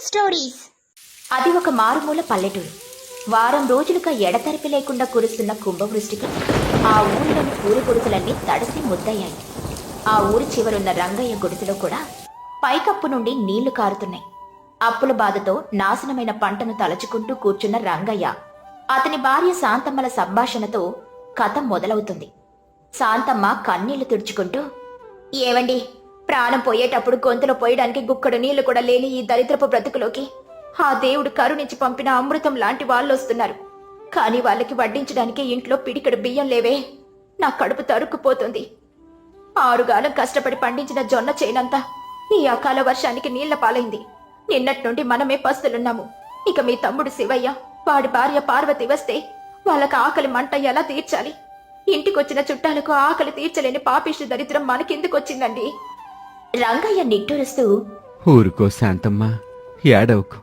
Stories. అది ఒక మారుమూల పల్లెటూరు. వారం రోజులుగా ఎడతెరిపి లేకుండా కురుస్తున్న కుంభవృష్టికి ఆ ఊరిలోని పూరి గుడిసెలన్నీ తడిసి ముద్దయ్యాయి. ఆ ఊరి చివరున్న రంగయ్య గుడిసెలో కూడా పైకప్పు నుండి నీళ్లు కారుతున్నాయి. అప్పుల బాధతో నాశనమైన పంటను తలచుకుంటూ కూర్చున్న రంగయ్య, అతని భార్య శాంతమ్మల సంభాషణతో కథ మొదలవుతుంది. శాంతమ్మ కన్నీళ్లు తుడుచుకుంటూ, ఏవండి, ప్రాణం పోయేటప్పుడు గొంతులో పోయడానికి గుక్కడు నీళ్లు కూడా లేని ఈ దరిద్రపు బ్రతుకులోకి ఆ దేవుడు కరుణించి పంపిన అమృతం లాంటి వాళ్ళు వస్తున్నారు. కానీ వాళ్ళకి వడ్డించడానికి ఇంట్లో పిడికెడు బియ్యం లేవే. నా కడుపు తరుక్కుపోతుంది. 6 గాలం కష్టపడి పండించిన జొన్న చేనంతా ఈ అకాల వర్షానికి నీళ్ల పాలైంది. నిన్నటి నుండి మనమే పస్తులున్నాము. ఇక మీ తమ్ముడు శివయ్య, వాడి భార్య పార్వతి వస్తే వాళ్ళకి ఆకలి మంట ఎలా తీర్చాలి? ఇంటికొచ్చిన చుట్టాలకు ఆకలి తీర్చలేని పాపిష్టి దరిద్రం మనకెందుకొచ్చిందండి? రంగయ్య నిట్టూరుస్తూ, ఊరుకో శాంతమ్మ, ఏడవకు.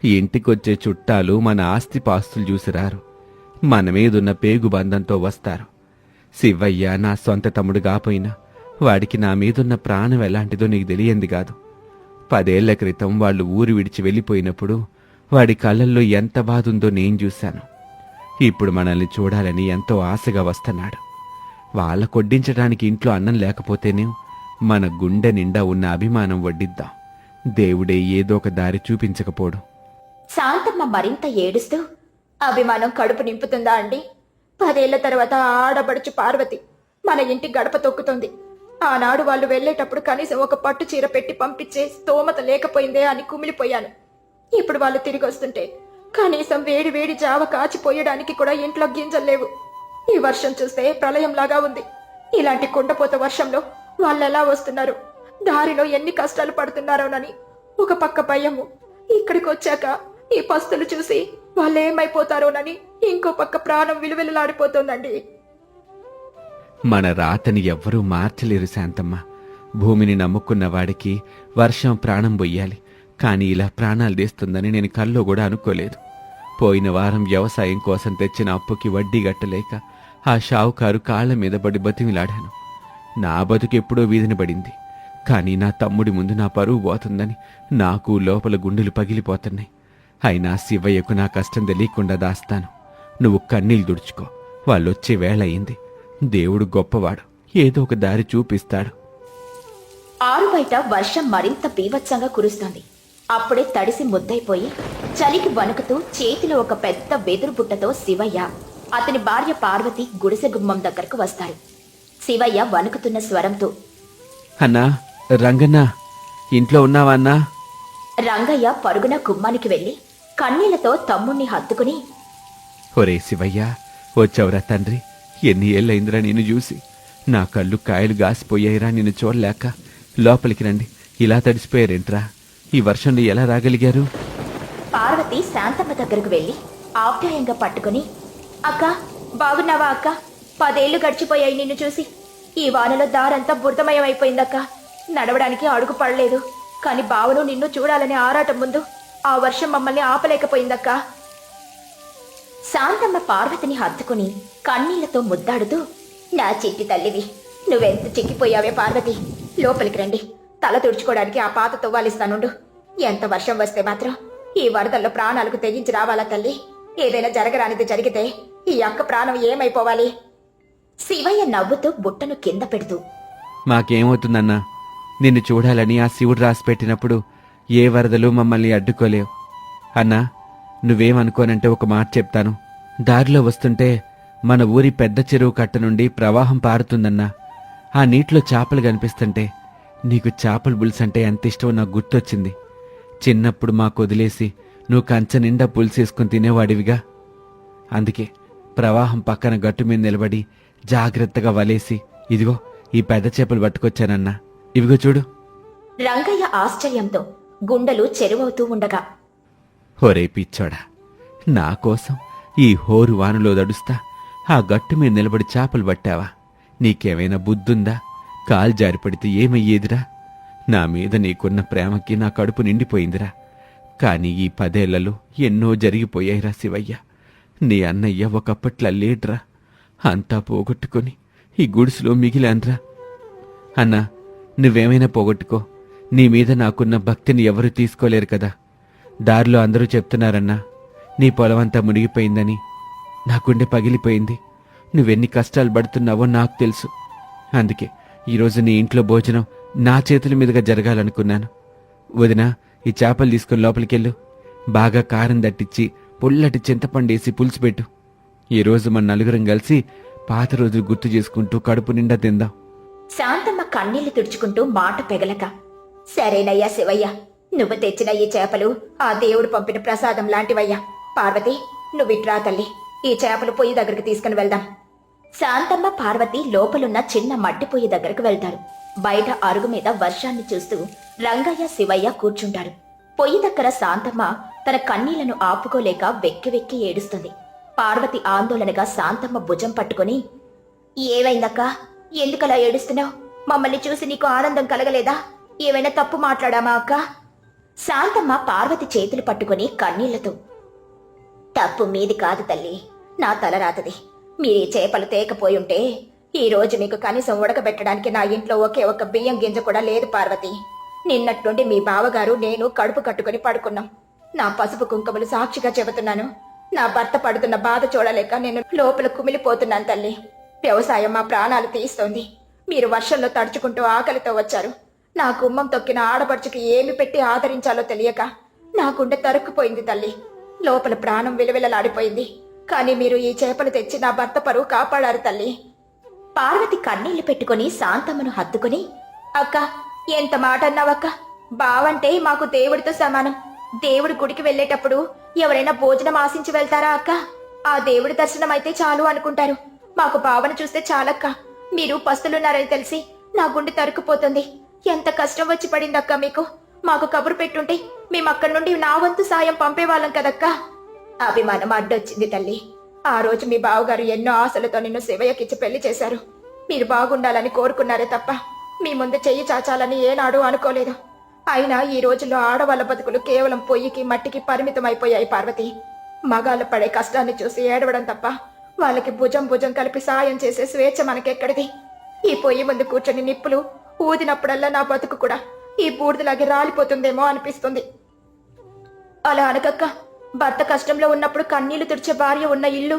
ఇంటికొచ్చే చుట్టాలు మన ఆస్తిపాస్తులు చూసిరారు, మన మీదున్న పేగు బంధంతో వస్తారు. శివయ్య నా సొంత తమ్ముడు కాపోయినా వాడికి నా మీదున్న ప్రాణం ఎలాంటిదో నీకు తెలియంది కాదు. 10 ఏళ్ల క్రితం వాళ్ళు ఊరు విడిచి వెళ్ళిపోయినప్పుడు వాడి కళ్ళల్లో ఎంత బాధ ఉందో నేను చూశాను. ఇప్పుడు మనల్ని చూడాలని ఎంతో ఆశగా వస్తున్నాడు. వాళ్ళ కొడ్డించడానికి ఇంట్లో అన్నం లేకపోతేనే మన గుండె నిండా ఉన్న అభిమానం వడ్డిద్దాం. దేవుడే ఏదో ఒక దారి చూపించకపోడు. శాంతమ్మ మరింత ఏడుస్తూ, అభిమానం కడుపు నింపుతుందా అండి? 10 ఏళ్ల తర్వాత ఆడబడుచు పార్వతి మన ఇంటి గడప తొక్కుతుంది. ఆనాడు వాళ్ళు వెళ్లేటప్పుడు కనీసం ఒక పట్టు చీర పెట్టి పంపించే స్తోమత లేకపోయిందే అని కుమిలిపోయాను. ఇప్పుడు వాళ్ళు తిరిగి వస్తుంటే కనీసం వేడి వేడి జావ కాచిపోయడానికి కూడా ఇంట్లో గింజలు లేవు. ఈ వర్షం చూస్తే ప్రళయంలాగా ఉంది. ఇలాంటి కుండపోత వర్షంలో వాళ్ళెలా వస్తున్నారు, దారిలో ఎన్ని కష్టాలు పడుతున్నారోనని ఒక పక్క భయము, ఇక్కడికి వచ్చాక ఈ పస్తులు చూసి వాళ్ళేమైపోతారోనని ఇంకో పక్క ప్రాణం విలువెలలాడిపోతోందండి. మన రాతని ఎవ్వరూ మార్చలేరు శాంతమ్మ. భూమిని నమ్ముకున్న వాడికి వర్షం ప్రాణం బొయ్యాలి, కానీ ఇలా ప్రాణాలు తీస్తుందని నేను కల్లో కూడా అనుకోలేదు. పోయిన వారం వ్యవసాయం కోసం తెచ్చిన అప్పుకి వడ్డీ గట్టలేక ఆ షావుకారు కాళ్ల మీద పడి బతిమిలాడాను. నా బతుకెప్పుడో వీధిన పడింది. కానీ నా తమ్ముడి ముందు నా పరువు పోతుందని నాకు లోపల గుండెలు పగిలిపోతున్నాయి. అయినా శివయ్యకు నా కష్టం తెలియకుండా దాస్తాను. నువ్వు కన్నీళ్ళు దుడుచుకో. వాళ్ళొచ్చే వేళ అయింది. దేవుడు గొప్పవాడు, ఏదో ఒక దారి చూపిస్తాడు. ఆరు బయట వర్షం మరింత బీభత్సంగా కురుస్తోంది. అప్పుడే తడిసి ముద్దైపోయి చలికి వణుకుతూ చేతిలో ఒక పెద్ద వెదురు బుట్టతో శివయ్య, అతని భార్య పార్వతి గుడిసె గుమ్మం దగ్గరకు వస్తారు. శివయ్య వణుకుతున్న స్వరంతో, అన్నా, రంగన్నా, ఇంట్లో ఉన్నావా అన్నా? రంగయ్య పరుగున గుమ్మానికి వెళ్లి కన్నీళ్లతో తమ్ముణ్ణి హత్తుకుని, ఒరే శివయ్య, వచ్చావురా తండ్రి. ఎన్ని ఏళ్ళైందిరా నిన్ను చూసి. నా కళ్ళు కాయలు గాసిపోయాయిరా నిన్ను చూడలేక. లోపలికి రండి. ఇలా తడిసిపోయారేంట్రా? ఈ వర్షంలో ఎలా రాగలిగారు? పార్వతి శాంతమ్మ దగ్గరకు వెళ్లి ఆప్యాయంగా పట్టుకుని, అక్క, బాగున్నావా అక్క? 10 ఏళ్లు గడిచిపోయాయి నిన్ను చూసి. ఈ వానలో దారంతా బురదమయం అయిపోయిందక్క. నడవడానికి అడుగు పడలేదు. కాని బావను నిన్ను చూడాలనే ఆరాటం ముందు ఆ వర్షం మమ్మల్ని ఆపలేకపోయిందక్క. శాంతమ్మ పార్వతిని హత్తుకుని కన్నీళ్లతో ముద్దాడుతూ, నా చిట్టి తల్లివి, నువ్వెంత చిక్కిపోయావే పార్వతి. లోపలికి రండి. తల తుడుచుకోవడానికి ఆ పాత తువ్వాలిస్తానుండు. ఎంత వర్షం వస్తే మాత్రం ఈ వరదల్లో ప్రాణాలకు తెగించి రావాలా తల్లి? ఏదైనా జరగరానిది జరిగితే ఈ అక్క ప్రాణం ఏమైపోవాలి? శివయ్య నవ్వుతూ బుట్టను కింద పెడుతూ, మాకేమవుతుందన్నా? నిన్ను చూడాలని ఆ శివుడు రాసి పెట్టినప్పుడు ఏ వరదలు మమ్మల్ని అడ్డుకోలేవు. అన్నా, నువ్వేమనుకోనంటే ఒక మాట చెప్తాను. దారిలో వస్తుంటే మన ఊరి పెద్ద చెరువు కట్ట నుండి ప్రవాహం పారుతుందన్నా. ఆ నీటిలో చేపలు కనిపిస్తుంటే నీకు చేపల పులుసంటే ఎంత ఇష్టమో నాకు గుర్తొచ్చింది. చిన్నప్పుడు మాకు వదిలేసి నువ్వు కంచ నిండా పులుసేసుకుని తినేవాడివిగా. అందుకే ప్రవాహం పక్కన గట్టు మీద నిలబడి జాగ్రత్తగా వలేసి ఇదిగో ఈ పెద్ద చేపలు పట్టుకొచ్చానన్నా. ఇవిగో చూడు. రంగయ్య ఆశ్చర్యంతో గుండెలు చెరువవుతూ ఉండగా, ఒరే పిచ్చోడా, నా కోసం ఈ హోరు వానలో దడుస్తా ఆ గట్టు మీద నిలబడి చేపలు పట్టావా? నీకేమైనా బుద్ధుందా? కాలు జారిపడితే ఏమయ్యేదిరా? నా మీద నీకున్న ప్రేమకి నా కడుపు నిండిపోయిందిరా. కాని ఈ 10 ఏళ్లలో ఎన్నో జరిగిపోయాయిరా శివయ్య. నీ అన్నయ్య ఒకప్పట్లా లేడ్రా. అంతా పోగొట్టుకొని ఈ గుడిసెలో మిగిలాన్రా. అన్నా, నువ్వేమైనా పోగొట్టుకో, నీ మీద నాకున్న భక్తిని ఎవరూ తీసుకోలేరు కదా. దారిలో అందరూ చెప్తున్నారన్నా, నీ పొలమంతా మునిగిపోయిందని. నా గుండె పగిలిపోయింది. నువ్వెన్ని కష్టాలు పడుతున్నావో నాకు తెలుసు. అందుకే ఈరోజు నీ ఇంట్లో భోజనం నా చేతుల మీదుగా జరగాలనుకున్నాను. వదినా, ఈ చేపలు తీసుకుని లోపలికెళ్ళు. బాగా కారం దట్టించి పుల్లటి చింతపండేసి పులుసు పెట్టు. ఈరోజు మన నలుగురం కలిసి పాత రోజులు గుర్తు చేసుకుంటూ కడుపు నిండా తిందాం. శాంతమ్మ కన్నీళ్లు తుడుచుకుంటూ మాట పెగలక, సరేనయ్యా శివయ్య, నువ్వు తెచ్చిన ఈ చేపలు ఆ దేవుడు పంపిన ప్రసాదం లాంటివయ్యా. పార్వతి, నువ్విట్రా తల్లి, ఈ చేపలు పొయ్యి దగ్గరికి తీసుకుని వెళ్దాం. శాంతమ్మ పార్వతి లోపలున్న చిన్న మట్టి పొయ్యి దగ్గరకు వెళ్తారు. బయట అరుగు మీద వర్షాన్ని చూస్తూ రంగయ్య శివయ్య కూర్చుంటారు. పొయ్యి దగ్గర శాంతమ్మ తన కన్నీళ్లను ఆపుకోలేక వెక్కి వెక్కి ఏడుస్తుంది. పార్వతి ఆందోళనగా శాంతమ్మ భుజం పట్టుకుని, ఏవైందక్కా, ఎందుకలా ఏడుస్తున్నావు? మమ్మల్ని చూసి నీకు ఆనందం కలగలేదా? ఏమైనా తప్పు మాట్లాడామా అక్క? శాంతమ్మ పార్వతి చేతులు పట్టుకుని కన్నీళ్లతో, తప్పు మీది కాదు తల్లి, నా తల రాతది. మీరీ చేపలు తేకపోయుంటే ఈ రోజు మీకు కనీసం ఉడకబెట్టడానికి నా ఇంట్లో ఒకే ఒక్క బియ్యం గింజ కూడా లేదు పార్వతి. నిన్నట్టుండి మీ బావగారు నేను కడుపు కట్టుకుని పడుకున్నాం. నా పసుపు కుంకుమలు సాక్షిగా చెబుతున్నాను, నా భర్త పడుతున్న బాధ చూడలేక నేను లోపల కుమిలిపోతున్నాను తల్లి. వ్యవసాయం మా ప్రాణాలు తీస్తోంది. మీరు వర్షంలో తడుచుకుంటూ ఆకలితో వచ్చారు. నా గుమ్మం తొక్కిన ఆడపడుచుకి ఏమి పెట్టి ఆదరించాలో తెలియక నా గుండె తరుక్కుపోయింది తల్లి. లోపల ప్రాణం విలువిలలాడిపోయింది. కానీ మీరు ఈ చేపలు తెచ్చి నా భర్త పరువు కాపాడారు తల్లి. పార్వతి కన్నీళ్లు పెట్టుకుని శాంతమ్మను హత్తుకుని, అక్క, ఎంత మాట అన్నావక్క? బావంటే మాకు దేవుడితో సమానం. దేవుడి గుడికి వెళ్లేటప్పుడు ఎవరైనా భోజనం ఆశించి వెళ్తారా అక్క? ఆ దేవుడి దర్శనం అయితే చాలు అనుకుంటారు. మాకు బావను చూస్తే చాలక్క. మీరు పస్తులున్నారని తెలిసి నా గుండె తరుక్కుపోతుంది. ఎంత కష్టం వచ్చి పడిందక్క మీకు. మాకు కబురు పెట్టుంటే మేమక్కడి నుండి నా వంతు సాయం పంపేవాళ్ళం కదక్కా. అభిమానం అడ్డొచ్చింది తల్లి. ఆ రోజు మీ బావగారు ఎన్నో ఆశలతో నిన్ను శివయ్యకిచ్చి పెళ్లి చేశారు. మీరు బాగుండాలని కోరుకున్నారే తప్ప మీ ముందు చెయ్యి చాచాలని ఏనాడు అనుకోలేదు. అయినా ఈ రోజుల్లో ఆడవాళ్ళ బతుకులు కేవలం పొయ్యికి మట్టికి పరిమితం అయిపోయాయి పార్వతి. మగాళ్ళు పడే కష్టాన్ని చూసి ఏడవడం తప్ప వాళ్ళకి భుజం భుజం కలిపి సాయం చేసే స్వేచ్ఛ మనకెక్కడిది? ఈ పొయ్యి ముందు కూర్చొని నిప్పులు ఊదినప్పుడల్లా నా బతుకు కూడా ఈ బూడిదలాగే రాలిపోతుందేమో అనిపిస్తుంది. అలా అనకక్క. భర్త కష్టంలో ఉన్నప్పుడు కన్నీళ్లు తుడిచే భార్య ఉన్న ఇల్లు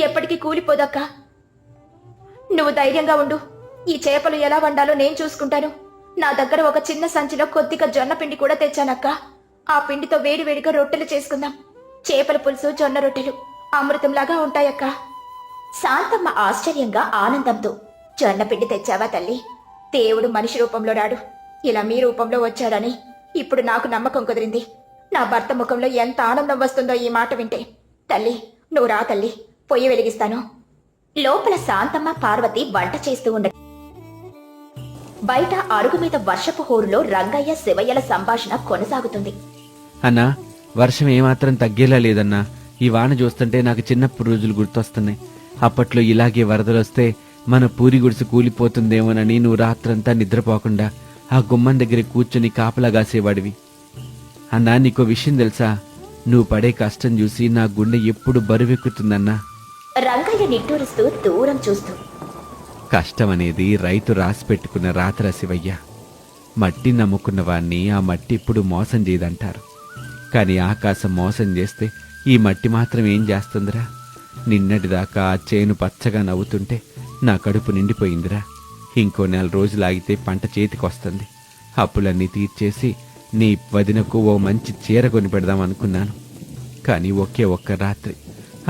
ఎప్పటికీ కూలిపోదక్క. నువ్వు ధైర్యంగా ఉండు. ఈ చేపలు ఎలా వండాలో నేను చూసుకుంటాను. నా దగ్గర ఒక చిన్న సంచిలో కొద్దిగా జొన్న పిండి కూడా తెచ్చానక్క. ఆ పిండితో వేడివేడిగా రొట్టెలు చేసుకుందాం. చేపల పులుసు, జొన్న రొట్టెలు అమృతంలాగా ఉంటాయక్క. శాంతమ్మ ఆశ్చర్యంగా ఆనందంతో, జొన్న పిండి తెచ్చావా తల్లి? దేవుడు మనిషి రూపంలో రాడు, ఇలా మీ రూపంలో వచ్చాడని ఇప్పుడు నాకు నమ్మకం కుదిరింది. నా భర్త ముఖంలో ఎంత ఆనందం వస్తుందో ఈ మాట వింటే. తల్లి, నువ్వు రా తల్లి, పొయ్యి వెలిగిస్తాను. లోపల శాంతమ్మ పార్వతి వంట చేస్తూ ఉండ బయట అరుగు మీద వర్షపు హోరులో రంగయ్య శివయ్యల సంభాషణ కొనసాగుతుంది. అన్నా, వర్షం ఏమాత్రం తగ్గేలా లేదన్నా. ఈ వాన చూస్తుంటే నాకు చిన్నప్పుడు రోజులు గుర్తొస్తున్నాయి. అప్పట్లో ఇలాగే వరదలొస్తే మన పూరి గుడిసె కూలిపోతుందేమోనని నువ్వు రాత్రంతా నిద్రపోకుండా ఆ గుమ్మం దగ్గర కూర్చుని కాపలా కాసేవాడివి. అన్నా, నీకో విషయం తెలుసా? నువ్వు పడే కష్టం చూసి నా గుండె ఎప్పుడు బరువెక్కుతుందన్నా. రంగయ్య నిట్టూరుస్తూ దూరం చూస్తూ, కష్టం అనేది రైతు రాసి పెట్టుకున్న రాత్ర శివయ్య. మట్టి నమ్ముకున్న వాణ్ణి ఆ మట్టి ఇప్పుడు మోసం చేయదంటారు. కానీ ఆకాశం మోసం చేస్తే ఈ మట్టి మాత్రం ఏం చేస్తుందిరా? నిన్నటిదాకా ఆ చేను పచ్చగా నవ్వుతుంటే నా కడుపు నిండిపోయిందిరా. ఇంకో 4 రోజులాగితే పంట చేతికొస్తుంది. అప్పులన్నీ తీర్చేసి నీ వదినకు ఓ మంచి చీర కొని పెడదాం అనుకున్నాను. కానీ ఒకే ఒక్క రాత్రి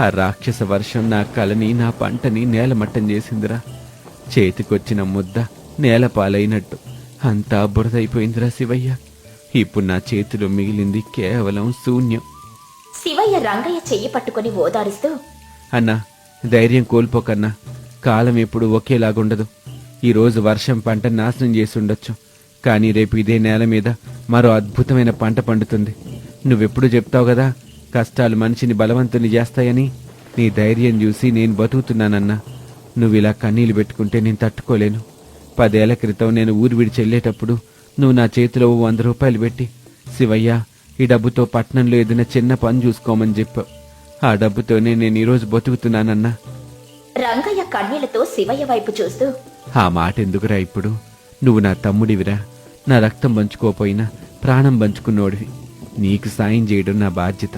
ఆ రాక్షస వర్షం నా కలని, నా పంటని నేలమట్టం చేసిందిరా. చేతికొచ్చిన ముద్ద నేల పాలైనట్టు అంతా బురదైపోయిందిరా శివయ్య. ఇప్పుడు నా చేతిలో మిగిలింది కేవలం శూన్యం. శివయ్య రంగయ్య చెయ్యి పట్టుకుని ఓదారుస్తూ, అన్నా, ధైర్యం కోల్పోకన్నా. కాలం ఎప్పుడు ఒకేలాగుండదు. ఈరోజు వర్షం పంట నాశనం చేసి ఉండొచ్చు, కానీ రేపు ఇదే నేల మీద మరో అద్భుతమైన పంట పండుతుంది. నువ్వెప్పుడు చెప్తావు కదా, కష్టాలు మనిషిని బలవంతుని చేస్తాయని. నీ ధైర్యం చూసి నేను బతుకుతున్నానన్నా. నువ్వు ఇలా కన్నీళ్లు పెట్టుకుంటే నేను తట్టుకోలేను. 10 ఏళ్ల క్రితం నేను ఊరు విడిచి వెళ్ళేటప్పుడు నువ్వు నా చేతిలో 100 రూపాయలు పెట్టి, శివయ్య, ఈ డబ్బుతో పట్నంలో ఏదైనా చిన్న పని చూసుకోమని చెప్పావు. ఆ డబ్బుతోనే నేను ఈరోజు బతుకుతున్నానన్నా. రంగయ్య కన్నీళ్లతో శివయ్య వైపు చూస్తూ, ఆ మాట ఎందుకురా ఇప్పుడు? నువ్వు నా తమ్ముడివిరా. నా రక్తం పంచుకోపోయినా ప్రాణం పంచుకున్నోడివి. నీకు సాయం చేయడం నా బాధ్యత.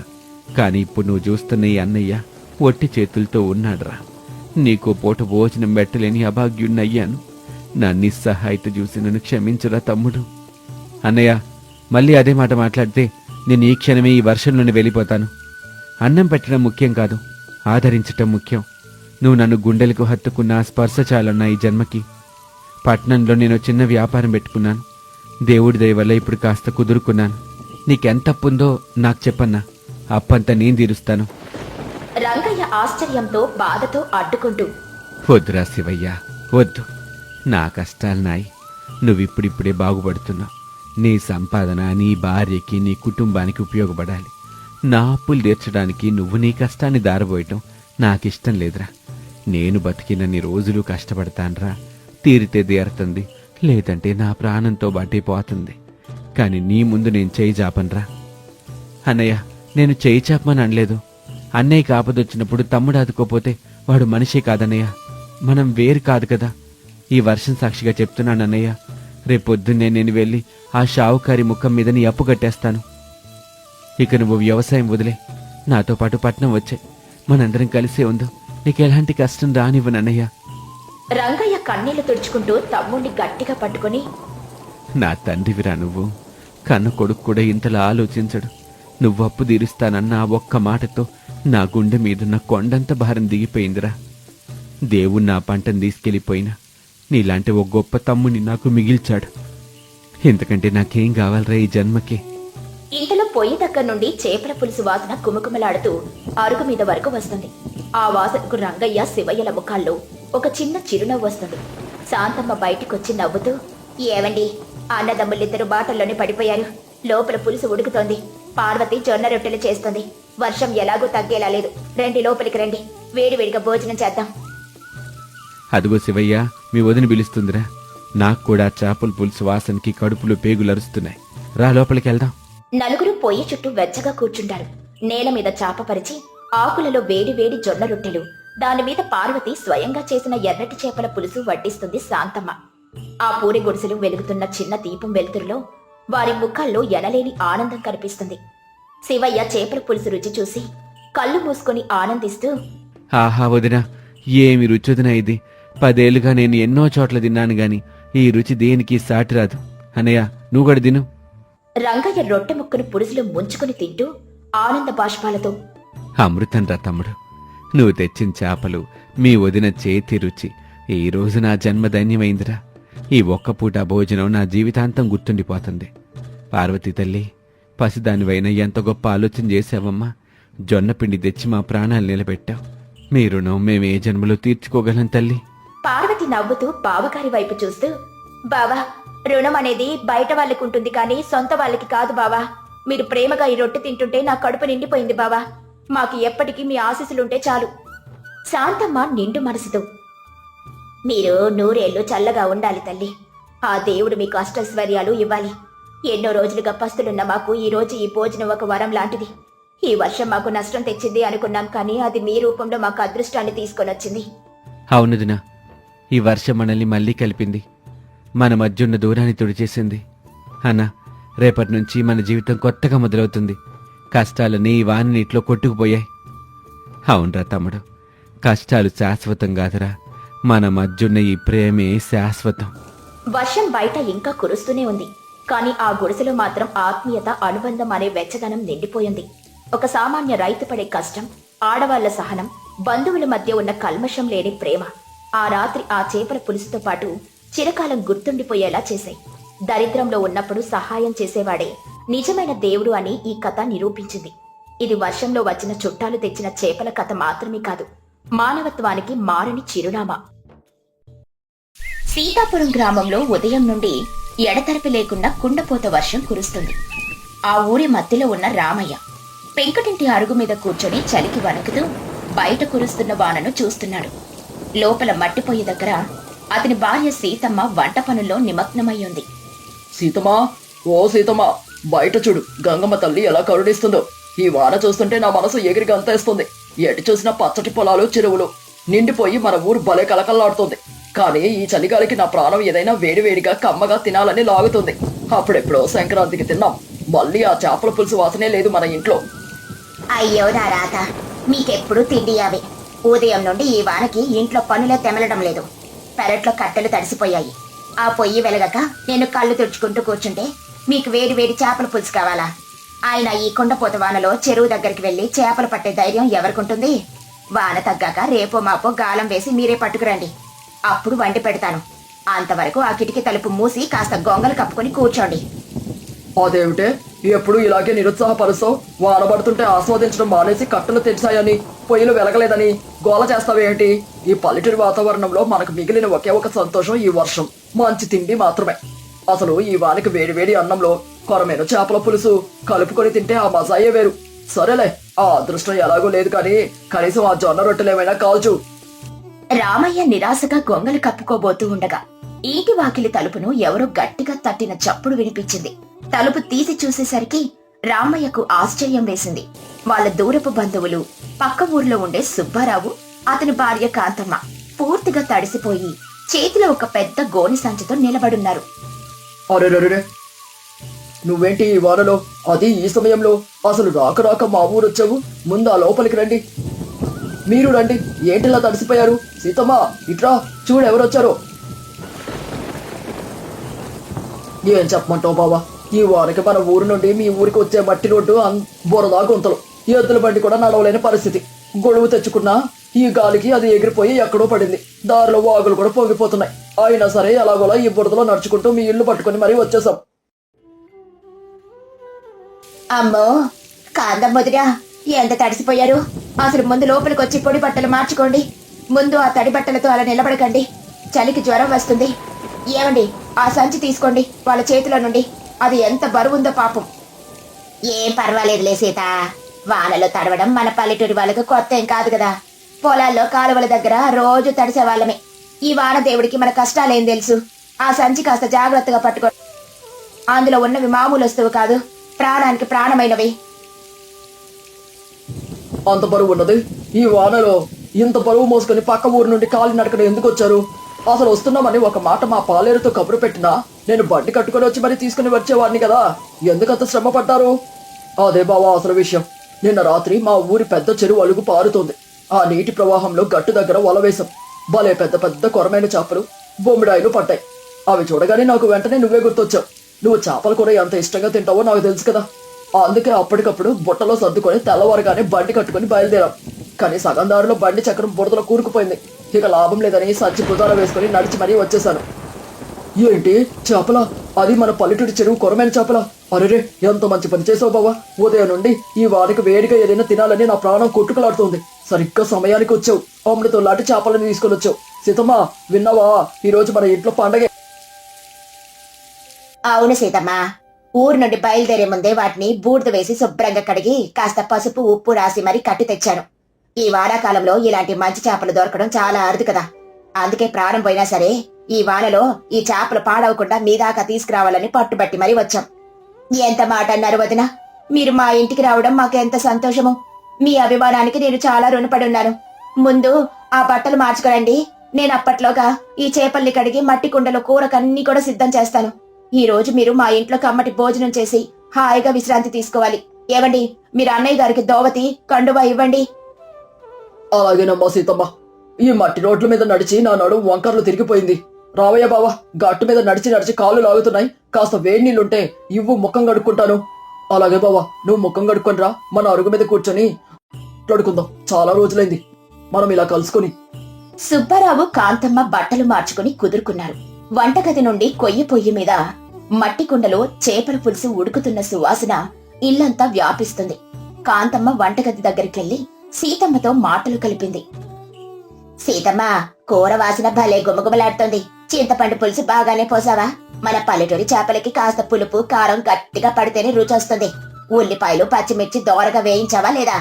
కానీ ఇప్పుడు నువ్వు చూస్తున్న ఈ అన్నయ్య ఒట్టి చేతులతో ఉన్నాడురా. నీకు పూట భోజనం పెట్టలేని అభాగ్యుణ్ణయ్యాను. నా నిస్సహాయత చూసి నన్ను క్షమించురా తమ్ముడు. అన్నయ్య, మళ్ళీ అదే మాట మాట్లాడితే నేను ఈ క్షణమే ఈ వర్షంలోనే వెళ్ళిపోతాను. అన్నం పెట్టడం ముఖ్యం కాదు, ఆదరించటం ముఖ్యం. నువ్వు నన్ను గుండెలకు హత్తుకున్న ఆ స్పర్శ చాలన్నా ఈ జన్మకి. పట్నంలో నేను చిన్న వ్యాపారం పెట్టుకున్నాను. దేవుడి దయ వల్ల ఇప్పుడు కాస్త కుదురుకున్నాను. నీకెంత అప్పుందో నాకు చెప్పన్నా, అప్పంతా నేను తీరుస్తాను. రంగయ్య ఆశ్చర్యంతో బాధతో అడ్డుకుంటూ, వద్దురా శివయ్య, వద్దు. నా కష్టాలు నాయి. నువ్విప్పుడిప్పుడే బాగుపడుతున్నావు. నీ సంపాదన నీ భార్యకి నీ కుటుంబానికి ఉపయోగపడాలి. నా అప్పులు తీర్చడానికి నువ్వు నీ కష్టాన్ని దారబోయటం నాకిష్టం లేదురా. నేను బతికినన్ని రోజులు కష్టపడతాన్రా. తీరితే తీరుతుంది, లేదంటే నా ప్రాణంతో బట్టి పోతుంది. కాని నీ ముందు నేను చేయి చాపనరా. అన్నయ్య, నేను చేయి చాపమని అనలేదు. అన్నయ్యకి ఆపదొచ్చినప్పుడు తమ్ముడు ఆదుకోపోతే వాడు మనిషే కాదన్నయ్య. మనం వేరు కాదు కదా. ఈ వర్షం సాక్షిగా చెప్తున్నాను అన్నయ్య. రేపొద్దున్నే నేను వెళ్ళి ఆ షావుకారి ముఖం మీద నీ అప్పు కట్టేస్తాను. ఇక నువ్వు వ్యవసాయం వదిలే, నాతో పాటు పట్నం వచ్చే. మనందరం కలిసే ఉందో. నీకెలాంటి కష్టం రానివ్వనన్నయ్య. రంగయ్య కన్నీళ్లు తుడుచుకుంటూ తమ్ముణ్ణి గట్టిగా పట్టుకుని, నా తండ్రివిరా నువ్వు. కన్న కొడుకు కూడా ఇంతలా ఆలోచించడు. నువ్వు అప్పు తీరుస్తానన్న ఆ ఒక్క మాటతో నా గుండె మీదున్న కొండంత భారం దిగిపోయిందిరా. దేవుడు నా పంటను తీసుకెళ్ళిపోయినా నీలాంటి ఓ గొప్ప తమ్ముని నాకు మిగిల్చాడు. ఎందుకంటే నాకేం కావాలరా ఈ జన్మకి. ఇంతలో పొయ్యి దగ్గర నుండి చేపల పులుసు వాసన కుమకుమలాడుతూ అరుగు మీద వరకు వస్తుంది. ఆ వాసనకు రంగయ్య శివయ్యల ముఖాల్లో ఒక చిన్న చిరునవ్వు వస్తుంది. శాంతమ్మ బయటికొచ్చి నవ్వుతూ, ఏవండి, అన్నదమ్ములిద్దరు బాటల్లోనే పడిపోయారు. లోపల పులుసు ఉడుకుతోంది. పార్వతి జొన్న రొట్టెలు చేస్తుంది. వర్షం ఎలాగూ తగ్గేలా లేదు. రండి, లోపలికి రండి. వేడివేడిగా భోజనం చేద్దాం. అదిగో శివయ్య, మీ వదిన పిలుస్తుందిరా. నాకు కూడా చేపల పులుసు వాసనకి కడుపులో పేగులరుస్తున్నాయి. రా, లోపలికి వెళ్దాం. నలుగురు పొయ్యి చుట్టూ వెచ్చగా కూర్చుంటారు. నేల మీద చాప పరిచి ఆకులలో వేడి వేడి జొన్న రొట్టెలు, దానిమీద పార్వతి స్వయంగా చేసిన ఎర్రటి చేపల పులుసు వడ్డిస్తుంది శాంతమ్మ. ఆ పూరి గుడిసెలు వెలుగుతున్న చిన్న దీపం వెలుతురులో వారి ముఖాల్లో ఎనలేని ఆనందం కనిపిస్తుంది. శివయ్య చేపల పులుసు రుచి చూసి కళ్ళు మూసుకొని ఆనందిస్తూ, ఆహా వదినా, ఏమి రుచి వదినా ఇది. 10 ఏళ్లుగా నేను ఎన్నో చోట్ల తిన్నాను గాని ఈ రుచి దేనికి సాటిరాదు. అన్నయ్య, నువ్వు కూడా తిను. రంగయ్య రొట్టె ముక్కను పులుసులో ముంచుకుని తింటూ ఆనంద బాష్పాలతో, అమృతం రా తమ్ముడు. నువ్వు తెచ్చిన చేపలు, మీ వదిన చేతి రుచి, ఈ రోజు నా జన్మ ధన్యమైందిరా. ఈ ఒక్క పూట భోజనం నా జీవితాంతం గుర్తుండిపోతుంది. పార్వతీ తల్లి, పసిదానివైనా ఎంత గొప్ప ఆలోచన చేశావమ్మా. జొన్న పిండి తెచ్చి మా ప్రాణాలు నిలబెట్టావు. మీ రుణం మేము ఏ జన్మలో తీర్చుకోగలం తల్లి. పార్వతి నవ్వుతూ బావగారి వైపు చూస్తూ, బావా, రుణం అనేది బయట వాళ్ళకి ఉంటుంది కానీ సొంత వాళ్ళకి కాదు బావా. మీరు ప్రేమగా ఈ రొట్టె తింటుంటే నా కడుపు నిండిపోయింది బావా. మాకు ఎప్పటికీ మీ ఆశీస్సులుంటే చాలు. శాంతమ్మ నిండు మనసుతో, మీరు 100 ఏళ్ళు చల్లగా ఉండాలి తల్లి. ఆ దేవుడు మీకు అష్టైశ్వర్యాలు ఇవ్వాలి. ఎన్నో రోజులుగా పస్తులున్న మాకు ఈ రోజు ఈ భోజనం ఒక వరం లాంటిది. ఈ వర్షం మాకు నష్టం తెచ్చింది అనుకున్నాం కానీ అది మీ రూపంలో మాకు అదృష్టాన్ని తీసుకొనొచ్చింది. అవునుదినా, ఈ వర్షం మనల్ని మళ్ళీ కలిపింది. మన మధ్యున్న దూరాన్ని తుడిచేసింది. అన్నా, రేపటి నుంచి మన జీవితం కొత్తగా మొదలవుతుంది. కష్టాలన్నీ ఈ వాన నీటిలో కొట్టుకుపోయాయి. అవునరా తమ్ముడు, కష్టాలు శాశ్వతం కాదురా. మన మధ్యున్న ఈ ప్రేమే శాశ్వతం. వర్షం బయట ఇంకా కురుస్తూనే ఉంది. కానీ ఆ గుడిసెలో మాత్రం ఆత్మీయత, అనుబంధం అనే వెచ్చదనం నిండిపోయింది. ఒక సామాన్య రైతు పడే కష్టం, ఆడవాళ్ల సహనం, బంధువుల మధ్య ఉన్న కల్మషం లేని ప్రేమ ఆ రాత్రి ఆ చేపల పులుసుతో పాటు చిరకాలం గుర్తుండిపోయేలా చేశాయి. దరిద్రంలో ఉన్నప్పుడు సహాయం చేసేవాడే నిజమైన దేవుడు అని ఈ కథ నిరూపించింది. ఇది వర్షంలో వచ్చిన చుట్టాలు తెచ్చిన చేపల కథ మాత్రమే కాదు, మానవత్వానికి మారని చిరునామా. సీతాపురం గ్రామంలో ఉదయం నుండి ఎడతెరపి లేకుండా కుండపోత వర్షం కురుస్తుంది. ఆ ఊరి మధ్యలో ఉన్న రామయ్య పెంకుటింటి అరుగు మీద కూర్చొని చలికి వణుకుతూ బయట కురుస్తున్న వానను చూస్తున్నాడు. లోపల మట్టిపోయి దగ్గర అతని భార్య సీతమ్మ వంట పనుల్లో నిమగ్నమై ఉంది. సీతమ్మా, ఓ సీతమ్మా, బయట చూడు గంగమ్మ తల్లి ఎలా కరుణిస్తుందో. ఈ వాన చూస్తుంటే నా మనసు ఎగిరి గంతేస్తుంది. ఎటు చూసినా పచ్చటి పొలాలు, చెరువులు నిండిపోయి మన ఊరు భలే కలకల్లాడుతుంది. కానీ ఈ చలిగాలికి నా ప్రాణం ఏదైనా వేడివేడిగా కమ్మగా తినాలని లాగుతుంది. అప్పుడెప్పుడో సంక్రాంతికి తిన్నాం, మళ్ళీ ఆ చేపల పులుసు వాసనే లేదు మన ఇంట్లో. అయ్యో నా రాత, మీకెప్పుడు తిండి అవే. ఉదయం నుండి ఈ వానకి ఇంట్లో పనులే తెమలడం లేదు. పెరట్లో కట్టెలు తడిసిపోయాయి. ఆ పొయ్యి వెలగక నేను కళ్ళు తుడుచుకుంటూ కూర్చుంటే మీకు వేడి వేడి చేపల పులుసు కావాలా? ఆయన ఈ కుండపోత వానలో చెరువు దగ్గరికి వెళ్లి చేపలు పట్టే ధైర్యం ఎవరికుంటుంది? వాన తగ్గాక రేపో మాపో గాలం వేసి మీరే పట్టుకురండి, అప్పుడు వండి పెడతాను. అంతవరకు ఆ కిటికీ తలుపు మూసి కాస్త గొంగలు కప్పుకొని కూర్చోండి. అదేమిటే ఎప్పుడు ఇలాగే నిరుత్సాహపరుస్తావు? వాన పడుతుంటే ఆస్వాదించడం మానేసి కట్టెలు తెచ్చాయని, పొయ్యిలు వెలగలేదని గోల చేస్తావేంటి? ఈ పల్లెటూరి వాతావరణంలో మనకు మిగిలిన ఒకే ఒక సంతోషం ఈ వర్షం, మంచి తిండి మాత్రమే. అసలు ఈ వానికి వేడివేడి అన్నంలో కొరమైన చేపల పులుసు కలుపుకొని తింటే ఆ మజాయే వేరు. సరేలే, ఆ అదృష్టం ఎలాగో లేదు కానీ కనీసం ఆ జొన్న రొట్టెలేమైనా కాల్చు. రామయ్య నిరాశగా గొంగలు కప్పుకోబోతూ ఉండగా ఈటి వాకిలి తలుపును ఎవరో గట్టిగా తట్టిన చప్పుడు వినిపించింది. తలుపు తీసి చూసేసరికి రామయ్యకు ఆశ్చర్యం వేసింది. వాళ్ళ దూరపు బంధువులు, పక్క ఊర్లో ఉండే సుబ్బారావు, అతని భార్య కాంతమ్మ పూర్తిగా తడిసిపోయి చేతిలో ఒక పెద్ద గోని సంచితో నిలబడున్నారు. అరెరెరే, నువ్వేంటి ఈ వానలో, అది ఈ సమయంలో? అసలు రాక రాక మా ఊరొచ్చావు. ముందు ఆ లోపలికి రండి. మీరు రండి, ఏంటిలా తడిసిపోయారు? సీతమ్మ ఇట్రా, చూడెవరొచ్చారో. ఏం చెప్పమంటావు బావా, ఈ వారికి మన ఊరు నుండి మీ ఊరికి వచ్చే మట్టి రోడ్డు బురదా గుంతలు, ఎద్దుల బండి కూడా నడవలేని పరిస్థితి. గొడువు తెచ్చుకున్నా ఈ గాలికి అది ఎగిరిపోయి ఎక్కడో పడింది. దారిలో వాగులు కూడా పొంగిపోతున్నాయి. అయినా సరే ఎలాగోలా ఈ బురదలో నడుచుకుంటూ మీ ఇల్లు పట్టుకుని మరీ వచ్చేసాం. అమ్మో కాంతం మొదట ఎంత తడిసిపోయారు? అసలు ముందు లోపలికి వచ్చి పొడి బట్టలు మార్చుకోండి. ముందు ఆ తడి బట్టలతో అలా నిలబడకండి, చలికి జ్వరం వస్తుంది. ఏమండి, ఆ సంచి తీసుకోండి వాళ్ళ చేతిలో నుండి. అది ఎంత బరువుందో పాపం. ఏం పర్వాలేదులే సీత, వానలో తడవడం మన పల్లెటూరి వాళ్ళకు కొత్త ఏం కాదు కదా. పొలాల్లో కాలువల దగ్గర రోజు తడిసే వాళ్ళమే. ఈ వాన దేవుడికి మన కష్టాలేం తెలుసు? ఆ సంచి కాస్త జాగ్రత్తగా పట్టుకో. అందులో ఉన్నవి మామూలు వస్తువు కాదు, ప్రాణానికి ప్రాణమైనవి. అంత బరువు ఉన్నది? ఈ వానలో ఇంత బరువు మోసుకొని పక్క ఊరు నుండి కాలినడకన ఎందుకు వచ్చారు? అసలు వస్తున్నామని ఒక మాట మా పాలేరుతో కబురు పెట్టినా నేను బండి కట్టుకొని వచ్చి మరి తీసుకుని వచ్చేవాడిని కదా. ఎందుకంత శ్రమ పడ్డారు? అదే బావా అసలు విషయం. నిన్న రాత్రి మా ఊరి పెద్ద చెరువు అలుగు పారుతోంది. ఆ నీటి ప్రవాహంలో గట్టు దగ్గర వల వేశాం. భలే పెద్ద పెద్ద కొరమైన చేపలు, బొమ్మిడాయిలు పట్టాయి. అవి చూడగానే నాకు వెంటనే నువ్వే గుర్తొచ్చావు. నువ్వు చేపల కూర ఎంత ఇష్టంగా తింటావో నాకు తెలుసు కదా. అందుకే అప్పటికప్పుడు బుట్టలో సర్దుకొని తెల్లవారుగానే బండి కట్టుకుని బయలుదేరాం. కానీ సగం దారిలో బండి చక్రం బురదలో కూరుకుపోయింది. ఇక లాభం లేదని సంచి భుజాన వేసుకుని నడిచి మరీ వచ్చేసాను. ఏంటి చేపల? అది మన పల్లెటూరి చెరువు కొరమైన చేపల? అరెరే, ఎంత మంచి పని చేసావు బావా. ఉదయం నుండి ఈ వారికి వేడిగా ఏదైనా తినాలని నా ప్రాణం కొట్టుకులాడుతోంది. సరిగ్గా సమయానికి వచ్చావు. అమృతం లాంటి చేపలని తీసుకొని వచ్చావు. సీతమ్మ విన్నావా, ఈ రోజు మన ఇంట్లో పండగే. అవును సీతమ్మ, ఊరు నుండి బయలుదేరే ముందే వాటిని బూడిద వేసి శుభ్రంగా కడిగి కాస్త పసుపు ఉప్పు రాసి మరీ కట్టి తెచ్చాను. ఈ వానాకాలంలో ఇలాంటి మంచి చేపలు దొరకడం చాలా అరుదు కదా. అందుకే ప్రాణం పోయినా సరే ఈ వానలో ఈ చేపలు పాడవకుండా మీ దాకా తీసుకురావాలని పట్టుబట్టి మరీ వచ్చాం. ఎంత మాట అన్నారు వదిన, మీరు మా ఇంటికి రావడం మాకెంత సంతోషము. మీ అభిమానానికి నేను చాలా రుణపడి ఉన్నాను. ముందు ఆ బట్టలు మార్చుకోరండి, నేను అప్పట్లోగా ఈ చేపల్ని కడిగి మట్టి కుండలో కూరకన్నీ కూడా సిద్ధం చేస్తాను. ఈ రోజు మీరు మా ఇంట్లో కమ్మటి భోజనం చేసి హాయిగా విశ్రాంతి తీసుకోవాలి. ఏవండి, మీరు అన్నయ్య గారికి దోవతి కండువా ఇవ్వండి. అలాగేనమ్మా సీతమ్మ. ఈ మట్టి రోడ్ల మీద నడిచి నా నడుము వంకర్లు తిరిగిపోయింది. రావయ్య బావా, గట్టు మీద నడిచి నడిచి కాళ్ళు లాగుతున్నాయి. కాస్త వేడి నీళ్లుంటే ఇవ్వు, ముఖం కడుక్కుంటాను. అలాగే బావా, నువ్వు ముఖం కడుక్కొని రా. మన అరుగు మీద కూర్చొని మాట్లాడుకుందాం. చాలా రోజులైంది మనం ఇలా కలుసుకుని. సుబ్బారావు కాంతమ్మ బట్టలు మార్చుకుని కుదురుకున్నారు. వంటగది నుండి కొయ్యి పొయ్యి మీద మట్టి కుండలో చేపల పులుసు ఉడుకుతున్న సువాసన ఇల్లంతా వ్యాపిస్తుంది. కాంతమ్మ వంటగది దగ్గరికెళ్లి సీతమ్మతో మాటలు కలిపింది. సీతమ్మ, కూర వాసన భలే గుమగుమలాడుతోంది. చింతపండు పులుసు బాగానే పోసావా? మన పల్లెటూరి చేపలకి కాస్త పులుపు కారం గట్టిగా పడితేనే రుచి వస్తుంది. ఉల్లిపాయలు పచ్చిమిర్చి దోరగా వేయించావా లేదా?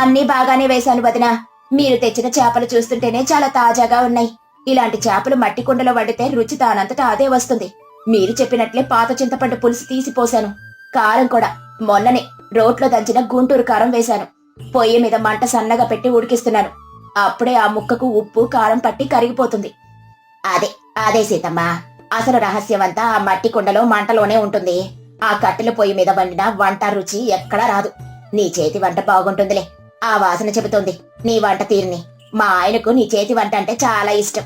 అన్నీ బాగానే వేశాను వదినా. మీరు తెచ్చిన చేపలు చూస్తుంటేనే చాలా తాజాగా ఉన్నాయి. ఇలాంటి చేపలు మట్టి కుండలో వండితే రుచి తానంతటా అదే వస్తుంది. మీరు చెప్పినట్లే పాత చింతపండు పులుసు తీసిపోశాను. కారం కూడా మొన్ననే రోట్లో దంచిన గుంటూరు కారం వేశాను. పొయ్యి మీద మంట సన్నగా పెట్టి ఉడికిస్తున్నాను. అప్పుడే ఆ ముక్కకు ఉప్పు కారం పట్టి కరిగిపోతుంది. అదే అదే సీతమ్మ, అసలు రహస్యమంతా ఆ మట్టి కుండలో మంటలోనే ఉంటుంది. ఆ కట్టెల పొయ్యి మీద వండిన వంట రుచి ఎక్కడా రాదు. నీ చేతి వంట బాగుంటుందిలే. ఆ వాసన చెబుతోంది నీ వంట తీరుని. మా ఆయనకు నీ చేతి వంట అంటే చాలా ఇష్టం.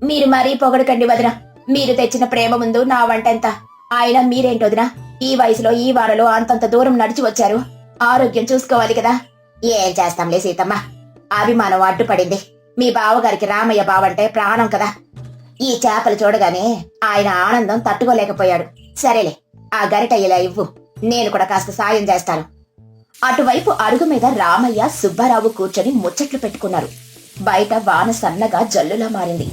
మీరు మరీ పొగడకండి వదిన. మీరు తెచ్చిన ప్రేమ ముందు నా వంట ఎంత? ఆయన మీరేంటి వదిన, ఈ వయసులో ఈ వారలో అంతంత దూరం నడిచి వచ్చారు. ఆరోగ్యం చూసుకోవాలి కదా. ఏం చేస్తాంలే సీతమ్మ, అభిమానం అడ్డుపడింది. మీ బావగారికి రామయ్య బావంటే ప్రాణం కదా. ఈ చేపలు చూడగానే ఆయన ఆనందం తట్టుకోలేకపోయాడు. సరేలే, ఆ గరిట ఇలా ఇవ్వు, నేను కూడా కాస్త సాయం చేస్తాను. అటువైపు అరుగు మీద రామయ్య సుబ్బారావు కూర్చొని ముచ్చట్లు పెట్టుకున్నారు. బయట వాన సన్నగా జల్లులా మారింది.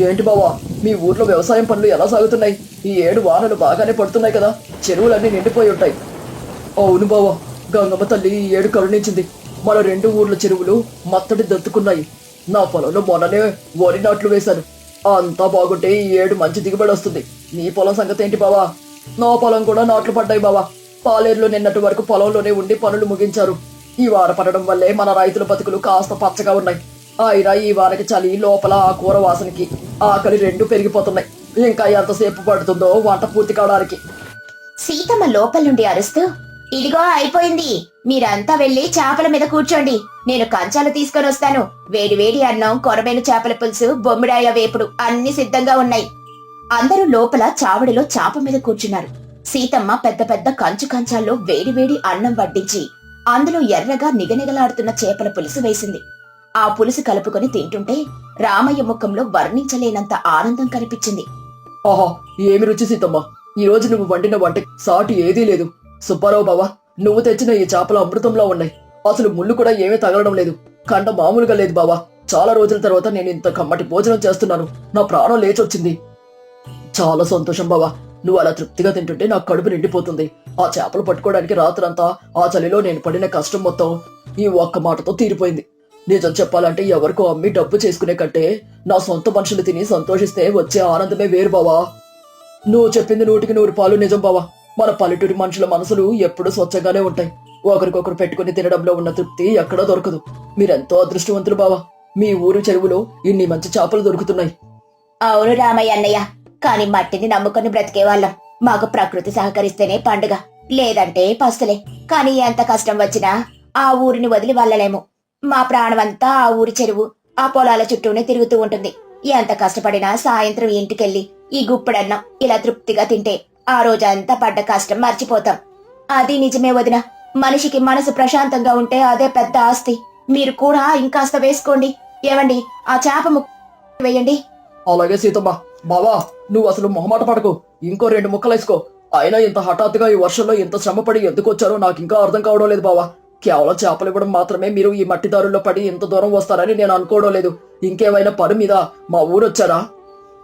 ఏంటి బావా, మీ ఊర్లో వ్యవసాయం పనులు ఎలా సాగుతున్నాయి? ఈ ఏడు వానలు బాగానే పడుతున్నాయి కదా, చెరువులన్నీ నిండిపోయి ఉంటాయి. అవును బావా, గంగమ్మ తల్లి ఈ ఏడు కరుణించింది. మన 2 ఊర్ల చెరువులు మత్తడి దత్తుకున్నాయి. నా పొలంలో మొన్ననే వరి నాట్లు వేశాను. అంతా బాగుంటే ఈ ఏడు మంచి దిగుబడి వస్తుంది. నీ పొలం సంగతి ఏంటి బావా? నా పొలం కూడా నాట్లు పడ్డాయి బావా. పాలేరులో నిన్నటి వరకు పొలంలోనే ఉండి పనులు ముగించారు. ఈ వాన పడడం వల్లే మన రైతుల బతుకులు కాస్త పచ్చగా ఉన్నాయి. అయినా ఈ వానకి చలి, లోపల ఆ కూర వాసనకి ఆకలి 2 పెరిగిపోతున్నాయి. ఇంకా ఎంతసేపు పడుతుందో వంట పూర్తి కావడానికి. సీతమ్మ లోపల నుండి అరుస్తూ, ఇదిగో అయిపోయింది. మీరంతా వెళ్లి చేపల మీద కూర్చోండి. నేను కంచాలు తీసుకొని వస్తాను. వేడి వేడి అన్నం, కొరమైన చేపల పులుసు, బొమ్మిడాయ వేపుడు అన్ని సిద్ధంగా ఉన్నాయి. అందరూ లోపల చావడిలో చాప మీద కూర్చున్నారు. సీతమ్మ పెద్ద పెద్ద కంచు కంచాల్లో వేడి వేడి అన్నం వడ్డించి అందులో ఎర్రగా నిగనిగలాడుతున్న చేపల పులుసు వేసింది. ఆ పులుసు కలుపుకొని తింటుంటే రామయ్య ముఖంలో వర్ణించలేనంత ఆనందం కనిపించింది. ఆహా, ఏమి రుచి సీతమ్మ! ఈ రోజు నువ్వు వండిన వంట సాటి ఏదీ లేదు. సుబ్బారావు బావా, నువ్వు తెచ్చిన ఈ చేపలు అమృతంలా ఉన్నాయి. అసలు ముళ్ళు కూడా ఏమీ తగలడం లేదు. కంట మామూలుగా లేదు బావా. చాలా రోజుల తర్వాత నేను ఇంత కమ్మటి భోజనం చేస్తున్నాను. నా ప్రాణం లేచొచ్చింది. చాలా సంతోషం బావా. నువ్వు అలా తృప్తిగా తింటుంటే నా కడుపు నిండిపోతుంది. ఆ చేపలు పట్టుకోవడానికి రాత్రంతా ఆ చలిలో నేను పడిన కష్టం మొత్తం ఈ ఒక్క మాటతో తీరిపోయింది. నిజం చెప్పాలంటే ఎవరికో అమ్మి డబ్బు చేసుకునే కంటే నా సొంత మనుషులు తిని సంతోషిస్తే వచ్చే ఆనందమే వేరు బావా. నువ్వు చెప్పింది 100కి 100 నిజం బావా. మన పల్లెటూరి మనుషుల మనసులు ఎప్పుడూ స్వచ్ఛంగానే ఉంటాయి. ఒకరికొకరు పెట్టుకుని తినడంలో ఉన్న తృప్తి ఎక్కడా దొరకదు. మీరెంతో అదృష్టవంతులు బావా. మీ ఊరు చెరువులో ఇన్ని మంచి చేపలు దొరుకుతున్నాయి. అవును రామయ్య అన్నయ్య, కాని మట్టిని నమ్ముకొని బ్రతికే వాళ్ళం. మాకు ప్రకృతి సహకరిస్తేనే పండుగ, లేదంటే పస్తులే. కాని ఎంత కష్టం వచ్చినా ఆ ఊరిని వదిలి వెళ్ళలేము. మా ప్రాణమంతా ఆ ఊరి చెరువు, ఆ పొలాల చుట్టూనే తిరుగుతూ ఉంటుంది. ఎంత కష్టపడినా సాయంత్రం ఇంటికెళ్ళి ఈ గుప్పెడన్నం ఇలా తృప్తిగా తింటే ఆ రోజంతా పడ్డ కష్టం మర్చిపోతాం. అది నిజమే వదిన. మనిషికి మనసు ప్రశాంతంగా ఉంటే అదే పెద్ద ఆస్తి. మీరు కూడా ఇంకాస్త వేసుకోండి. ఏవండి, ఆ చేప ముక్క వేయండి. అలాగే సీతమ్మ. బావా, నువ్వు అసలు మొహమాట పడకు. ఇంకో 2 ముక్కలు వేసుకో. అయినా ఇంత హఠాత్తుగా ఈ వర్షంలో ఇంత శ్రమపడి ఎందుకు వచ్చారో నాకు ఇంకా అర్థం కావడం లేదు బావా. కేవలం చేపలు ఇవ్వడం మాత్రమే మీరు ఈ మట్టి దారుల్లో పడి ఇంత దూరం వస్తారని నేను అనుకోవడం లేదు. ఇంకేమైనా పని మీద మా ఊరొచ్చారా?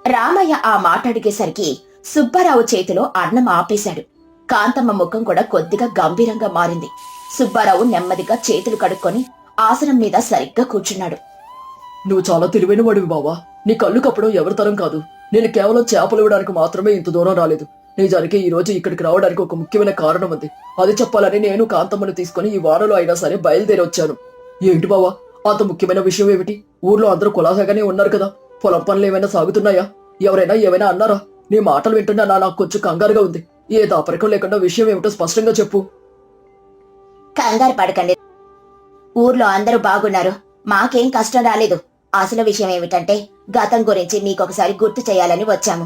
రామయ్య ఆ మాట అడిగేసరికి సుబ్బారావు చేతిలో అన్నం ఆపేశాడు. కాంతమ్మ ముఖం కూడా కొద్దిగా గంభీరంగా మారింది. సుబ్బారావు నెమ్మదిగా చేతులు కడుక్కొని ఆసనం మీద సరిగ్గా కూర్చున్నాడు. నువ్వు చాలా తెలివైన వాడివి బావా. నీ కళ్ళు కప్పడం ఎవరి తరం కాదు. నేను కేవలం చేపలు ఇవ్వడానికి మాత్రమే ఇంత దూరం రాలేదు. నిజానికి ఈ రోజు ఇక్కడికి రావడానికి ఒక ముఖ్యమైన కారణం ఉంది. అది చెప్పాలని నేను కాంతమ్మను తీసుకుని ఈ వారంలో అయినా సరే బయలుదేరి వచ్చాను. ఏంటి బావా, అంత ముఖ్యమైన విషయం ఏమిటి? ఊర్లో అందరూ కులాసాగానే ఉన్నారు కదా. పొలం పనులు ఏమైనా సాగుతున్నాయా? ఎవరైనా ఏమైనా అన్నారా? నీ మాటలు వింటున్నా నాకు కొంచెం కంగారుగా ఉంది. ఏ దాపరికం లేకుండా విషయం ఏమిటో స్పష్టంగా చెప్పు. కంగారు పడకండి. ఊర్లో అందరూ బాగున్నారు. మాకేం కష్టం రాలేదు. అసలు విషయం ఏమిటంటే గతం గురించి మీకొకసారి గుర్తు చేయాలని వచ్చాము.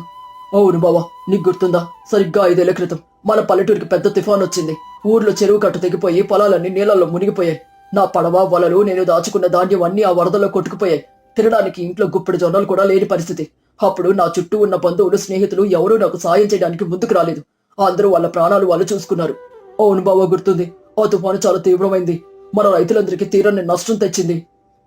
అవును బావా, నీకు గుర్తుందా? సరిగ్గా 5 ఏళ్ల క్రితం మన పల్లెటూరికి పెద్ద తుఫాన్ వచ్చింది. ఊర్లో చెరువు కట్టు తెగిపోయి పొలాలన్నీ నీళ్లలో మునిగిపోయాయి. నా పడవ, వలలు, నేను దాచుకున్న ధాన్యం అన్నీ ఆ వరదలో కొట్టుకుపోయాయి. తినడానికి ఇంట్లో గుప్పెడు జొన్నలు కూడా లేని పరిస్థితి. అప్పుడు నా చుట్టూ ఉన్న బంధువులు, స్నేహితులు ఎవరూ నాకు సాయం చేయడానికి ముందుకు రాలేదు. అందరూ వాళ్ళ ప్రాణాలు వాళ్ళు చూసుకున్నారు. అవును బావా, గుర్తుంది. ఆ తుఫాను చాలా తీవ్రమైంది. మన రైతులందరికీ తీరని నష్టం తెచ్చింది.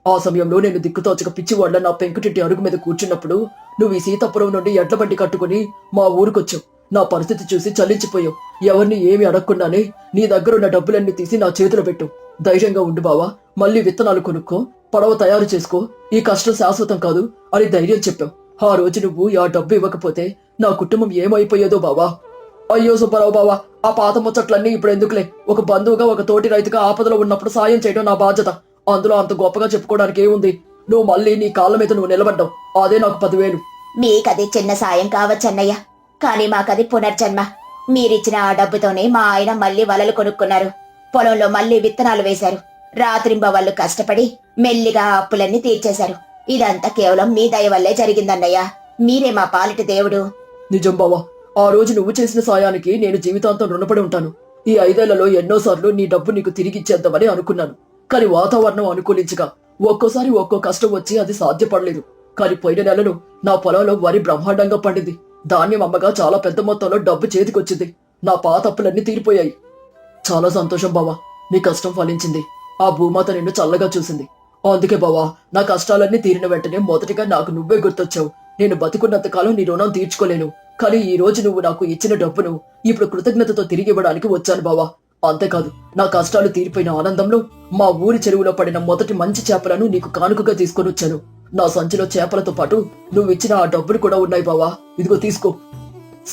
ఆ సమయంలో నేను దిక్కుతోచక పిచ్చివాళ్ల నా పెంకుటింటి అరుగు మీద కూర్చున్నప్పుడు నువ్వు ఈ సీతాపురం నుండి ఎడ్ల బండి కట్టుకుని మా ఊరికొచ్చావు. నా పరిస్థితి చూసి చలించిపోయావు. ఎవరిని ఏమి అడగకుండానే నీ దగ్గరున్న డబ్బులన్నీ తీసి నా చేతిలో పెట్టు. ధైర్యంగా ఉండు బావా. మళ్ళీ విత్తనాలు కొనుక్కో, పడవ తయారు చేసుకో. ఈ కష్టం శాశ్వతం కాదు అని ధైర్యం చెప్పావు. ఆ రోజు నువ్వు ఆ డబ్బు ఇవ్వకపోతే నా కుటుంబం ఏమైపోయేదో బావా. అయ్యో సుబ్బారావు బావా, ఆ పాత ముచ్చట్లన్నీ ఇప్పుడు ఎందుకులే. ఒక బంధువుగా, ఒక తోటి రైతుగా ఆపదలో ఉన్నప్పుడు సాయం చేయడం నా బాధ్యత. అందులో అంత గొప్పగా చెప్పుకోవడానికి ఏముంది? నువ్వు మళ్ళీ నీ కాళ్ళ మీద నువ్వు నిలబడ్డావు. అదే నాకు 10,000. మీకది చిన్న సాయం కావచ్చన్నయ్య, కానీ మాకది పునర్జన్మ. మీరిచ్చిన ఆ డబ్బుతోనే మా ఆయన మళ్ళీ వలలు కొనుక్కున్నారు. పొలంలో మళ్ళీ విత్తనాలు వేశారు. రాత్రింబవళ్ళు కష్టపడి మెల్లిగా ఆ అప్పులన్నీ తీర్చేశారు. ఇదంతా కేవలం మీ దయ వల్లే జరిగిందన్నయ్య. మీరే మా పాలిటి దేవుడు. నిజం బావా, ఆ రోజు నువ్వు చేసిన సాయానికి నేను జీవితాంతం రుణపడి ఉంటాను. ఈ 5 ఏళ్లలో ఎన్నోసార్లు నీ డబ్బు నీకు తిరిగిచ్చేద్దామని అనుకున్నాను. కానీ వాతావరణం అనుకూలించగా ఒక్కోసారి ఒక్కో కష్టం వచ్చి అది సాధ్యపడలేదు. కానీ పోయిన నెలలో నా పొలంలో వరి బ్రహ్మాండంగా పండింది. ధాన్యం అమ్మగా చాలా పెద్ద మొత్తంలో డబ్బు చేతికొచ్చింది. నా పాత అప్పులన్నీ తీరిపోయాయి. చాలా సంతోషం బావా, నీ కష్టం ఫలించింది. ఆ భూమాత నిన్ను చల్లగా చూసింది. అందుకే బావా, నా కష్టాలన్నీ తీరిన వెంటనే మొదటిగా నాకు నువ్వే గుర్తొచ్చావు. నేను బతికున్నంత కాలం నీ రుణం తీర్చుకోలేను. కానీ ఈ రోజు నువ్వు నాకు ఇచ్చిన డబ్బును ఇప్పుడు కృతజ్ఞతతో తిరిగి ఇవ్వడానికి వచ్చాను బావా. అంతేకాదు, నా కష్టాలు తీరిపోయిన ఆనందంలో మా ఊరి చెరువులో పడిన మొదటి మంచి చేపలను నీకు కానుకగా తీసుకొని వచ్చాను. నా సంచిలో చేపలతో పాటు నువ్విచ్చిన ఆ డబ్బులు కూడా ఉన్నాయి బావా. ఇదిగో తీసుకో.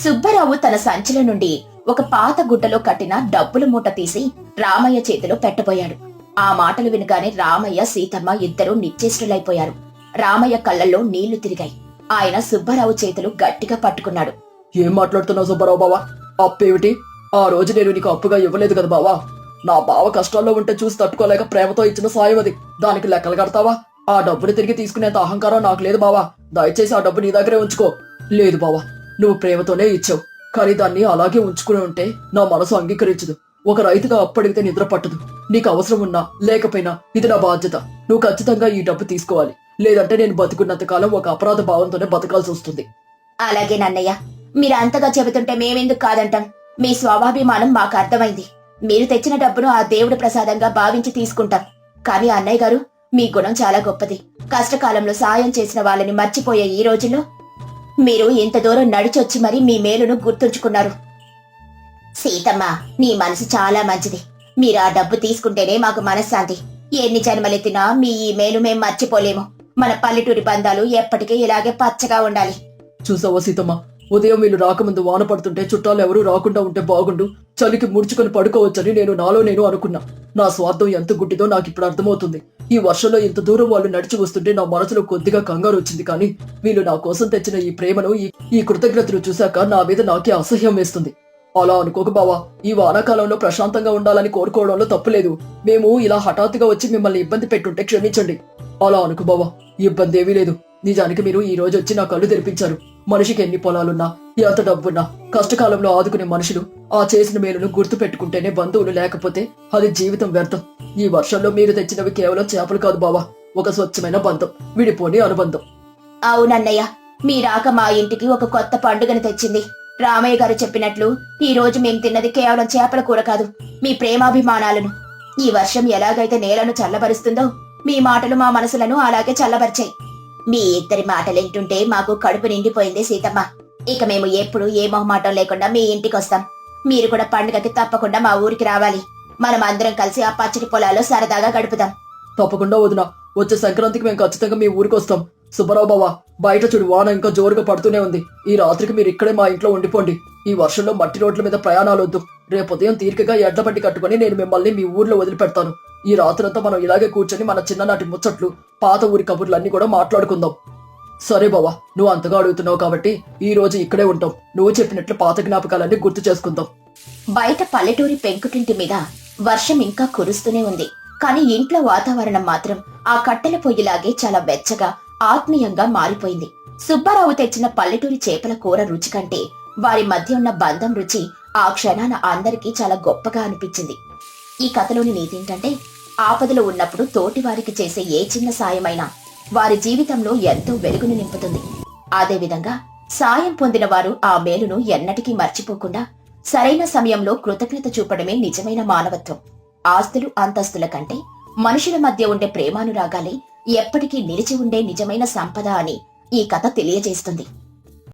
సుబ్బారావు తన సంచిలో నుండి ఒక పాత గుడ్డలో కట్టిన డబ్బుల మూట తీసి రామయ్య చేతిలో పెట్టబోయాడు. ఆ మాటలు వినగానే రామయ్య, సీతమ్మ ఇద్దరూ నిశ్చేష్టులైపోయారు. రామయ్య కళ్ళల్లో నీళ్లు తిరిగాయి. ఆయన సుబ్బారావు చేతులు గట్టిగా పట్టుకున్నాడు. ఏం మాట్లాడుతున్నావు సుబ్బారావు బావా? అప్పేమిటి? ఆ రోజు నేను నీకు అప్పుగా ఇవ్వలేదు కదా బావా. నా బావ కష్టాల్లో ఉంటే చూసి తట్టుకోలేక ప్రేమతో ఇచ్చిన సాయం అది. దానికి లెక్కలు కడతావా? ఆ డబ్బుని తిరిగి తీసుకునేంత అహంకారం నాకు లేదు బావా. దయచేసి ఆ డబ్బు నీ దగ్గరే ఉంచుకో. లేదు బావా, నువ్వు ప్రేమతోనే ఇచ్చావు. కానీ దాన్ని అలాగే ఉంచుకుని ఉంటే నా మనసు అంగీకరించదు. ఒక రైతుగా అప్పడిగితే నిద్ర పట్టదు. నీకు అవసరం ఉన్నా లేకపోయినా ఇది నా బాధ్యత. నువ్వు ఖచ్చితంగా ఈ డబ్బు తీసుకోవాలి. లేదంటే నేను బతుకున్నంత కాలం ఒక అపరాధ భావంతోనే బతకాల్సి వస్తుంది. అలాగే నన్నయ్య, మీరు అంతగా చెబుతుంటే మేమెందుకు కాదంటాం. మీ స్వాభిమానం మాకు అర్థమైంది. మీరు తెచ్చిన డబ్బును ఆ దేవుడి ప్రసాదంగా భావించి తీసుకుంటాం. కానీ అన్నయ్య గారు, మీ గుణం చాలా గొప్పది. కష్టకాలంలో సాయం చేసిన వాళ్ళని మర్చిపోయే ఈ రోజుల్లో మీరు ఇంత దూరం నడిచొచ్చి మరీ మీ మేలును గుర్తుంచుకున్నారు. సీతమ్మ, నీ మనసు చాలా మంచిది. మీరు ఆ డబ్బు తీసుకుంటేనే మాకు మనశ్శాంతి. ఎన్ని జన్మలెత్తినా మీ ఈ మేలు మేం మర్చిపోలేము. మన పల్లెటూరి బంధాలు ఎప్పటికీ ఇలాగే పచ్చగా ఉండాలి. చూసావా సీతమ్మ, ఉదయం వీళ్ళు రాకముందు వాన పడుతుంటే చుట్టాలు ఎవరూ రాకుండా ఉంటే బాగుండు, చలికి ముడుచుకొని పడుకోవచ్చని నేను అనుకున్నా. నా స్వార్థం ఎంత గుడ్డిదో నాకు ఇప్పుడు అర్థమవుతుంది. ఈ వర్షంలో ఇంత దూరం వాళ్ళు నడిచి వస్తుంటే నా మనసులో కొద్దిగా కంగారు వచ్చింది. కానీ వీళ్ళు నా కోసం తెచ్చిన ఈ ప్రేమను, ఈ కృతజ్ఞతను చూశాక నా మీద నాకే అసహ్యం వేస్తుంది. అలా అనుకోక బావా, ఈ వానాకాలంలో ప్రశాంతంగా ఉండాలని కోరుకోవడంలో తప్పులేదు. మేము ఇలా హఠాత్తుగా వచ్చి మిమ్మల్ని ఇబ్బంది పెట్టుంటే క్షమించండి. అలా అనుకు బావా, ఇబ్బంది ఏమీ లేదు. నిజానికి మీరు ఈ రోజు వచ్చి నా కళ్ళు తెరిపించారు. మనిషికి ఎన్ని పొలాలున్నా, ఎంత డబ్బున్నా, కష్టకాలంలో ఆదుకునే మనుషులు ఆ చేసిన మేలును గుర్తు పెట్టుకుంటేనే, బంధువులు లేకపోతే అది జీవితం వ్యర్థం. ఈ వర్షంలో మీరు తెచ్చినవి కేవలం చేపలు కాదు బావా, ఒక స్వచ్ఛమైన బంధం, విడిపోని అనుబంధం. అవునన్నయ్య, మీ రాక మా ఇంటికి ఒక కొత్త పండుగను తెచ్చింది. రామయ్య గారు చెప్పినట్లు ఈ రోజు మేం తిన్నది కేవలం చేపల కూర కాదు, మీ ప్రేమాభిమానాలను. ఈ వర్షం ఎలాగైతే నేలను చల్లబరుస్తుందో, మీ మాటలు మా మనసులను అలాగే చల్లబరిచాయి. మీ ఇద్దరి మాటలేంటుంటే మాకు కడుపు నిండిపోయింది సీతమ్మ. ఇక మేము ఎప్పుడు ఏ మొహమాటం లేకుండా మీ ఇంటికి వస్తాం. మీరు కూడా పండుగకి తప్పకుండా మా ఊరికి రావాలి. మనం అందరం కలిసి ఆ పచ్చడి పొలాల్లో సరదాగా గడుపుదాం. తప్పకుండా వదినా, వచ్చే సంక్రాంతికి మేము ఖచ్చితంగా మీ ఊరికి వస్తాం. సుబ్బారావు బావా, బయట చూడు, వాన ఇంకా జోరుగా పడుతూనే ఉంది. ఈ రాత్రికి మీరు ఇక్కడే మా ఇంట్లో ఉండిపోండి. ఈ వర్షంలో మట్టి రోడ్ల మీద ప్రయాణాలు వద్దు. రేపు ఉదయం తీరికగా ఎడ్ల బండి కట్టుకుని నేను మిమ్మల్ని మీ ఊర్లో వదిలిపెడతాను. ఈ రాత్రంతా మనం ఇలాగే కూర్చొని మన చిన్ననాటి ముచ్చట్లు, పాత ఊరి కబుర్లు అన్ని కూడా మాట్లాడుకుందాం. సరే బావా, నువ్వు అంతగా అడుగుతున్నావు కాబట్టి ఈ రోజు ఇక్కడే ఉంటాం. నువ్వు చెప్పినట్లు పాత జ్ఞాపకాలన్నీ గుర్తు చేసుకుందాం. బయట పల్లెటూరి పెంకుటింటి మీద వర్షం ఇంకా కురుస్తూనే ఉంది. కానీ ఇంట్లో వాతావరణం మాత్రం ఆ కట్టెల పొయ్యిలాగే చాలా వెచ్చగా, ఆత్మీయంగా మారిపోయింది. సుబ్బారావు తెచ్చిన పల్లెటూరి చేపల కూర రుచి కంటే వారి మధ్య ఉన్న బంధం రుచి ఆ క్షణాన అందరికీ చాలా గొప్పగా అనిపించింది. ఈ కథలోని నీతి ఏంటంటే, ఆపదలో ఉన్నప్పుడు తోటి వారికి చేసే ఏ చిన్న సాయమైనా వారి జీవితంలో ఎంతో వెలుగును నింపుతుంది. అదేవిధంగా సాయం పొందిన వారు ఆ మేలును ఎన్నటికీ మర్చిపోకుండా సరైన సమయంలో కృతజ్ఞత చూపడమే నిజమైన మానవత్వం. ఆస్తులు, అంతస్తుల కంటే మనుషుల మధ్య ఉండే ప్రేమానురాగాలే ఎప్పటికీ నిలిచి ఉండే నిజమైన సంపద అని ఈ కథ తెలియజేస్తుంది.